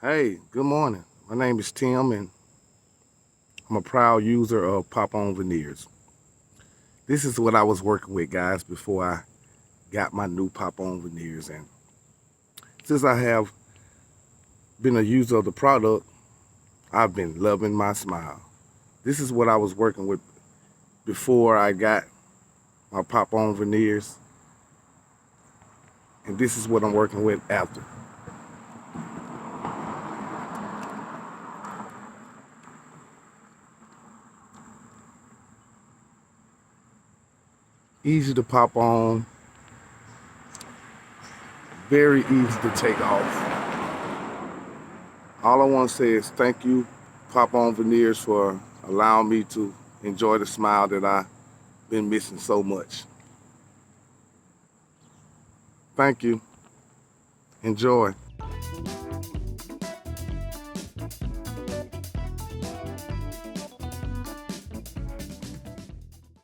Hey, good morning. My name is Tim, and I'm a proud user of Pop On Veneers. This is what I was working with, guys, before I got my new Pop On Veneers. And since I have been a user of the product, I've been loving my smile. This is what I was working with before I got my Pop On Veneers, and this is what I'm working with after. Easy to pop on, very easy to take off. All I want to say is thank you, Pop On Veneers, for allowing me to enjoy the smile that I've been missing so much. Thank you. Enjoy.